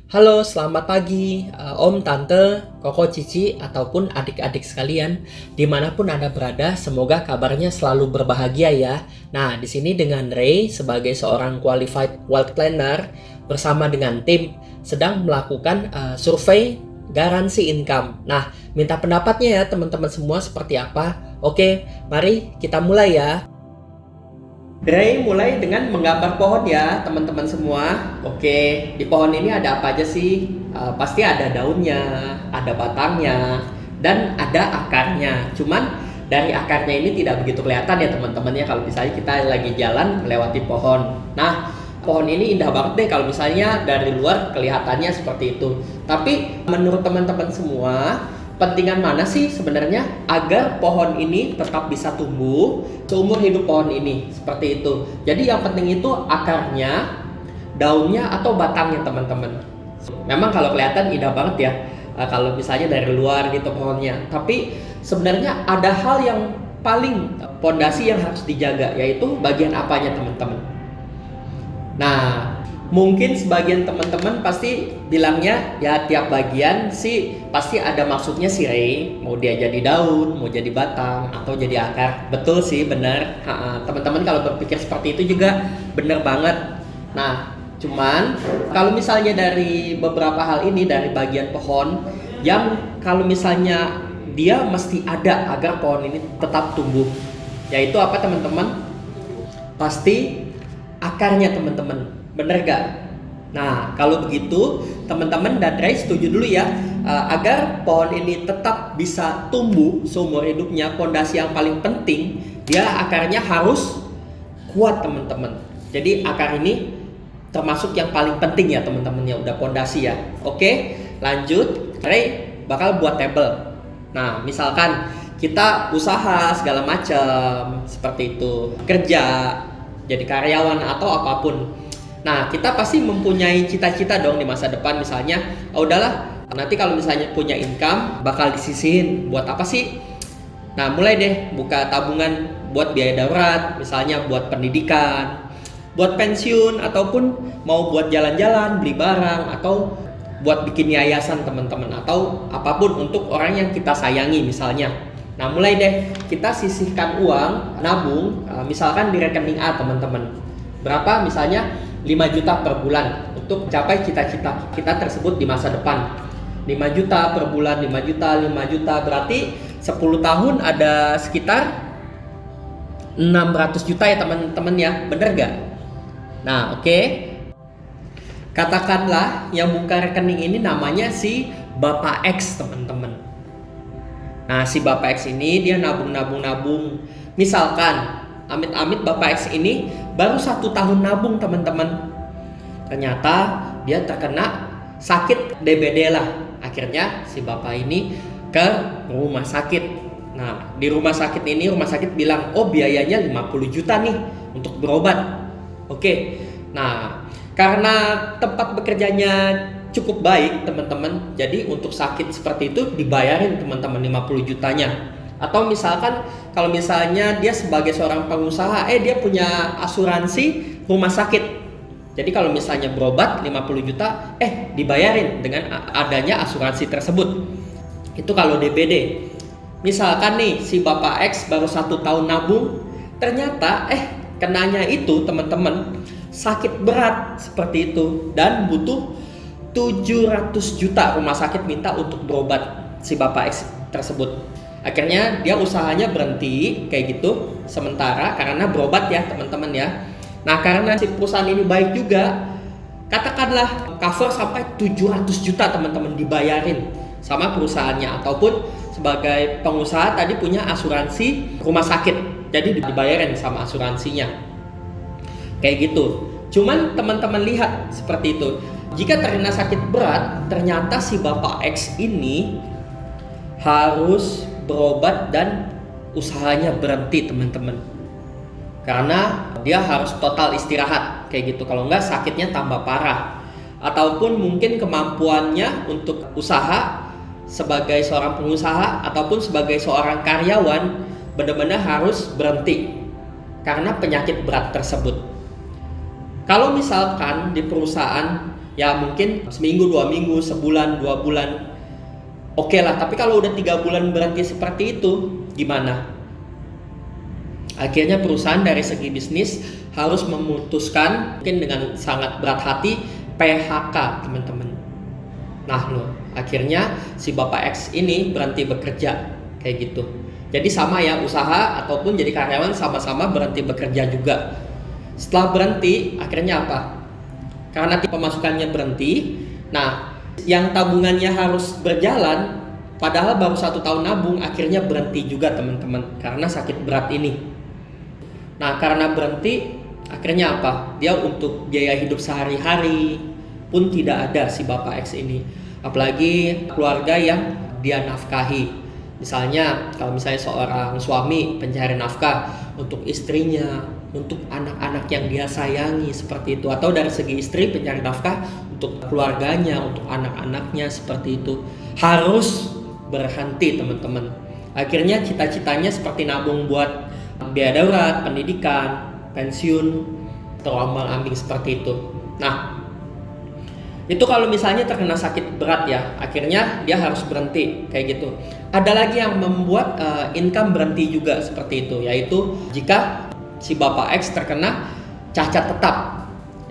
Halo, selamat pagi, Om, Tante, Koko, Cici, ataupun adik-adik sekalian, dimanapun Anda berada. Semoga kabarnya selalu berbahagia ya. Nah, di sini dengan Ray sebagai seorang qualified wealth planner bersama dengan tim sedang melakukan survei garansi income. Nah, minta pendapatnya ya teman-teman semua seperti apa. Oke, mari kita mulai ya. Ray mulai dengan menggambar pohon ya teman-teman semua. Oke, di pohon ini ada apa aja sih? Pasti ada daunnya, ada batangnya, dan ada akarnya. Cuman dari akarnya ini tidak begitu kelihatan ya teman-teman ya kalau misalnya kita lagi jalan melewati pohon. Nah, pohon ini indah banget deh kalau misalnya dari luar kelihatannya seperti itu. Tapi menurut teman-teman semua, pentingan mana sih sebenarnya agar pohon ini tetap bisa tumbuh seumur hidup pohon ini seperti itu. Jadi yang penting itu akarnya, daunnya atau batangnya teman-teman. Memang kalau kelihatan indah banget ya kalau misalnya dari luar gitu pohonnya. Tapi sebenarnya ada hal yang paling pondasi yang harus dijaga, yaitu bagian apanya teman-teman. Nah, mungkin sebagian teman-teman pasti bilangnya ya tiap bagian sih pasti ada maksudnya sih Ray. Mau dia jadi daun, mau jadi batang, atau jadi akar. Betul sih, benar. Teman-teman kalau berpikir seperti itu juga benar banget. Nah, cuman kalau misalnya dari beberapa hal ini, dari bagian pohon yang kalau misalnya dia mesti ada agar pohon ini tetap tumbuh, yaitu apa teman-teman? Pasti akarnya teman-teman, bener gak? Nah, kalau begitu teman-teman dan Ray setuju dulu ya, agar pohon ini tetap bisa tumbuh seumur hidupnya. Pondasi yang paling penting, dia akarnya harus kuat teman-teman. Jadi akar ini termasuk yang paling penting ya teman-teman ya, udah pondasi ya. Oke, lanjut. Ray bakal buat tabel. Nah, misalkan kita usaha segala macam seperti itu, kerja jadi karyawan atau apapun. Nah, kita pasti mempunyai cita-cita dong di masa depan. Misalnya, udahlah, nanti kalau misalnya punya income bakal disisihin buat apa sih? Nah, mulai deh buka tabungan buat biaya darurat, misalnya buat pendidikan, buat pensiun, ataupun mau buat jalan-jalan, beli barang, atau buat bikin yayasan teman-teman, atau apapun untuk orang yang kita sayangi misalnya. Nah, mulai deh kita sisihkan uang, nabung, misalkan di rekening A teman-teman. Berapa? Misalnya 5 juta per bulan untuk capai cita-cita kita tersebut di masa depan. 5 juta per bulan, 5 juta, 5 juta, berarti 10 tahun ada sekitar 600 juta ya teman-teman ya, bener gak? Nah, oke. Katakanlah yang buka rekening ini namanya si Bapak X teman-teman. Nah, si Bapak X ini dia nabung. Misalkan, amit-amit Bapak X ini baru 1 tahun nabung teman-teman. Ternyata dia terkena sakit DBD lah. Akhirnya si Bapak ini ke rumah sakit. Nah, di rumah sakit ini, rumah sakit bilang, oh biayanya 50 juta nih untuk berobat. Oke, nah karena tempat bekerjanya cukup baik teman-teman, jadi untuk sakit seperti itu dibayarin teman-teman 50 jutanya. Atau misalkan kalau misalnya dia sebagai seorang pengusaha, dia punya asuransi rumah sakit, jadi kalau misalnya berobat 50 juta dibayarin dengan adanya asuransi tersebut. Itu kalau DBD. Misalkan nih si Bapak X baru 1 tahun nabung, ternyata kenanya itu teman-teman sakit berat seperti itu dan butuh 700 juta, rumah sakit minta untuk berobat si Bapak X tersebut. Akhirnya dia usahanya berhenti kayak gitu sementara karena berobat ya teman-teman ya. Nah, karena si perusahaan ini baik juga, katakanlah cover sampai 700 juta teman-teman dibayarin sama perusahaannya, ataupun sebagai pengusaha tadi punya asuransi rumah sakit, jadi dibayarin sama asuransinya. Kayak gitu. Cuman teman-teman lihat seperti itu. Jika terkena sakit berat, ternyata si Bapak X ini harus berobat dan usahanya berhenti teman-teman. Karena dia harus total istirahat kayak gitu. Kalau enggak sakitnya tambah parah. Ataupun mungkin kemampuannya untuk usaha sebagai seorang pengusaha ataupun sebagai seorang karyawan benar-benar harus berhenti karena penyakit berat tersebut. Kalau misalkan di perusahaan Ya mungkin seminggu, 2 minggu, sebulan, 2 bulan, oke lah. Tapi kalau udah 3 bulan berhenti seperti itu, gimana? Akhirnya perusahaan dari segi bisnis harus memutuskan, mungkin dengan sangat berat hati, PHK teman-teman. Nah loh, akhirnya si Bapak X ini berhenti bekerja kayak gitu. Jadi sama ya, usaha ataupun jadi karyawan sama-sama berhenti bekerja juga. Setelah berhenti, akhirnya apa? Karena pemasukannya berhenti, nah yang tabungannya harus berjalan, padahal baru 1 tahun nabung, akhirnya berhenti juga teman-teman karena sakit berat ini. Nah karena berhenti, akhirnya apa? Dia untuk biaya hidup sehari-hari pun tidak ada si Bapak X ini. Apalagi keluarga yang dia nafkahi. Misalnya kalau misalnya seorang suami pencari nafkah untuk istrinya, untuk anak-anak yang dia sayangi seperti itu, atau dari segi istri pencari nafkah untuk keluarganya, untuk anak-anaknya seperti itu, harus berhenti teman-teman. Akhirnya cita-citanya seperti nabung buat biaya darurat, pendidikan, pensiun, terombang-ambing seperti itu. Nah itu kalau misalnya terkena sakit berat ya, akhirnya dia harus berhenti kayak gitu. Ada lagi yang membuat income berhenti juga seperti itu, yaitu jika si Bapak X terkena cacat tetap.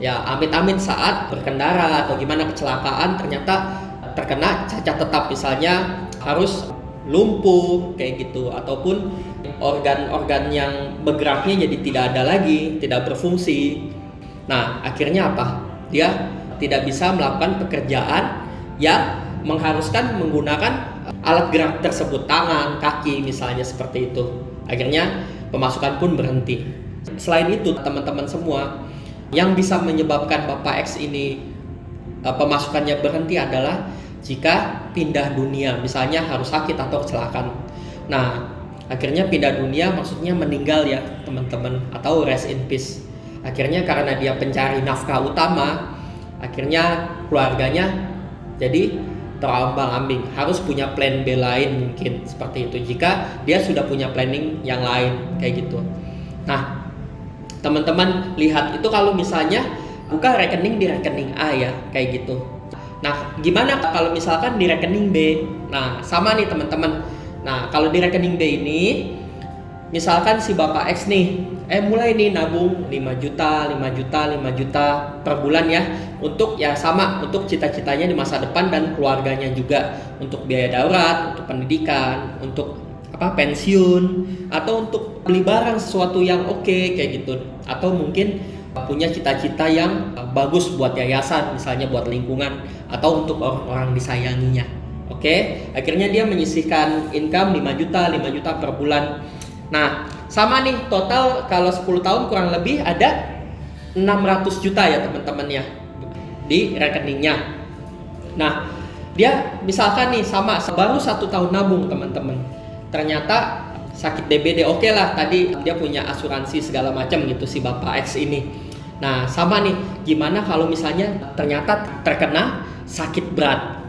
Ya amit-amit saat berkendara atau gimana kecelakaan ternyata terkena cacat tetap, misalnya harus lumpuh kayak gitu, ataupun organ-organ yang bergeraknya jadi tidak ada lagi, tidak berfungsi. Nah akhirnya apa? Dia tidak bisa melakukan pekerjaan yang mengharuskan menggunakan alat gerak tersebut, tangan, kaki misalnya seperti itu. Akhirnya pemasukan pun berhenti. Selain itu teman-teman semua, yang bisa menyebabkan Bapak X ini pemasukannya berhenti adalah jika pindah dunia, misalnya harus sakit atau kecelakaan. Nah akhirnya pindah dunia maksudnya meninggal ya teman-teman, atau rest in peace. Akhirnya karena dia pencari nafkah utama, akhirnya keluarganya jadi terombang-ambing, harus punya plan B lain mungkin seperti itu jika dia sudah punya planning yang lain kayak gitu. Nah teman-teman lihat itu kalau misalnya buka rekening di rekening A ya kayak gitu. Nah gimana kalau misalkan di rekening B? Nah sama nih teman-teman. Nah kalau di rekening B ini misalkan si Bapak X nih mulai nih nabung 5 juta per bulan ya, untuk ya sama untuk cita-citanya di masa depan dan keluarganya juga, untuk biaya darurat, untuk pendidikan, untuk pensiun, atau untuk beli barang sesuatu yang oke kayak gitu, atau mungkin punya cita-cita yang bagus buat yayasan, misalnya buat lingkungan atau untuk orang-orang disayanginya. Oke, akhirnya dia menyisihkan income 5 juta per bulan. Nah sama nih, total kalau 10 tahun kurang lebih ada 600 juta ya teman-teman ya di rekeningnya. Nah dia misalkan nih sama baru 1 tahun nabung teman-teman, ternyata sakit DBD, oke lah tadi dia punya asuransi segala macam gitu si Bapak X ini. Nah sama nih, gimana kalau misalnya ternyata terkena sakit berat?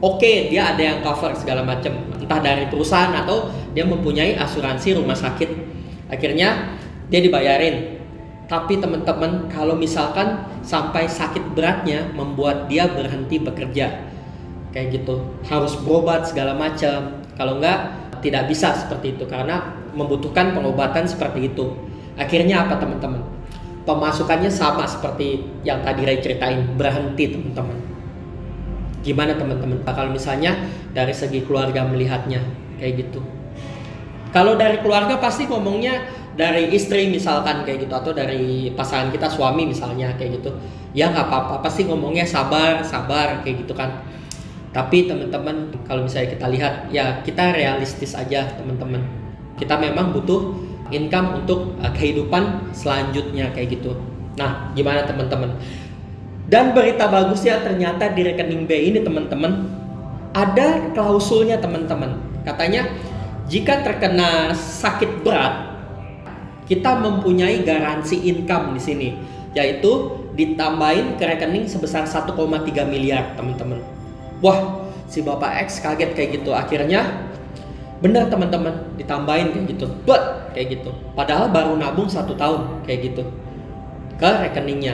Oke, dia ada yang cover segala macam, entah dari perusahaan atau dia mempunyai asuransi rumah sakit. Akhirnya dia dibayarin. Tapi teman-teman, kalau misalkan sampai sakit beratnya membuat dia berhenti bekerja, kayak gitu, harus berobat segala macam. Kalau enggak, tidak bisa seperti itu karena membutuhkan pengobatan seperti itu. Akhirnya apa teman-teman? Pemasukannya sama seperti yang tadi Ray ceritain, berhenti teman-teman. Gimana teman-teman kalau misalnya dari segi keluarga melihatnya kayak gitu? Kalau dari keluarga pasti ngomongnya dari istri misalkan kayak gitu, atau dari pasangan kita, suami misalnya kayak gitu, ya nggak apa-apa, pasti ngomongnya sabar kayak gitu kan. Tapi teman-teman kalau misalnya kita lihat, ya kita realistis aja teman-teman, kita memang butuh income untuk kehidupan selanjutnya kayak gitu. Nah gimana teman-teman? Dan berita bagusnya ternyata di rekening B ini teman-teman ada klausulnya teman-teman. Katanya jika terkena sakit berat, kita mempunyai garansi income di sini, yaitu ditambahin ke rekening sebesar 1,3 miliar teman-teman. Wah, si Bapak X kaget kayak gitu. Akhirnya benar teman-teman, ditambahin kayak gitu. Buat kayak gitu. Padahal baru nabung 1 tahun kayak gitu ke rekeningnya.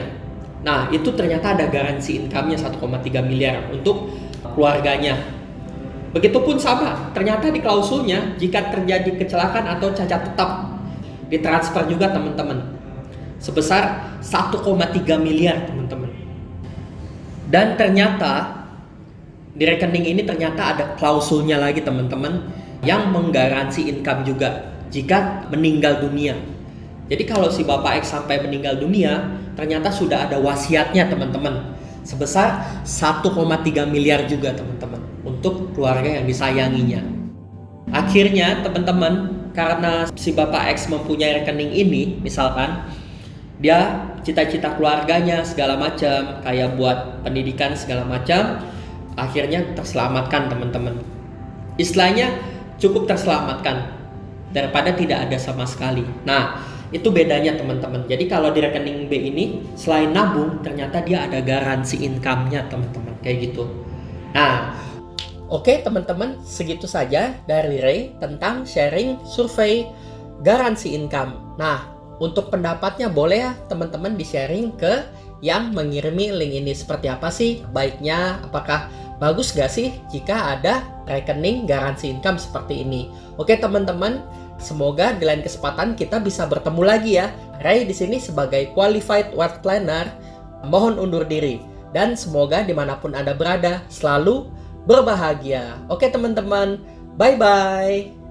Nah, itu ternyata ada garansi income-nya 1,3 miliar untuk keluarganya. Begitupun sama, ternyata di klausulnya jika terjadi kecelakaan atau cacat tetap ditransfer juga teman-teman sebesar 1,3 miliar teman-teman. Dan ternyata di rekening ini ternyata ada klausulnya lagi teman-teman yang menggaransi income juga jika meninggal dunia. Jadi kalau si Bapak X sampai meninggal dunia, ternyata sudah ada wasiatnya teman-teman sebesar 1,3 miliar juga teman-teman untuk keluarga yang disayanginya. Akhirnya teman-teman, karena si Bapak X mempunyai rekening ini, misalkan dia cita-cita keluarganya segala macam, kayak buat pendidikan segala macam, akhirnya terselamatkan teman-teman. Istilahnya cukup terselamatkan daripada tidak ada sama sekali. Nah, itu bedanya teman-teman. Jadi kalau di rekening B ini selain nabung, ternyata dia ada garansi income-nya teman-teman, kayak gitu. Nah, oke teman-teman, segitu saja dari Ray tentang sharing survei garansi income. Nah, untuk pendapatnya boleh ya teman-teman di-sharing ke yang mengirimi link ini. Seperti apa sih baiknya? Apakah bagus gak sih jika ada rekening garansi income seperti ini? Oke teman-teman, semoga di lain kesempatan kita bisa bertemu lagi ya. Ray di sini sebagai Qualified Wealth Planner mohon undur diri, dan semoga dimanapun Anda berada selalu berbahagia. Oke teman-teman, bye-bye.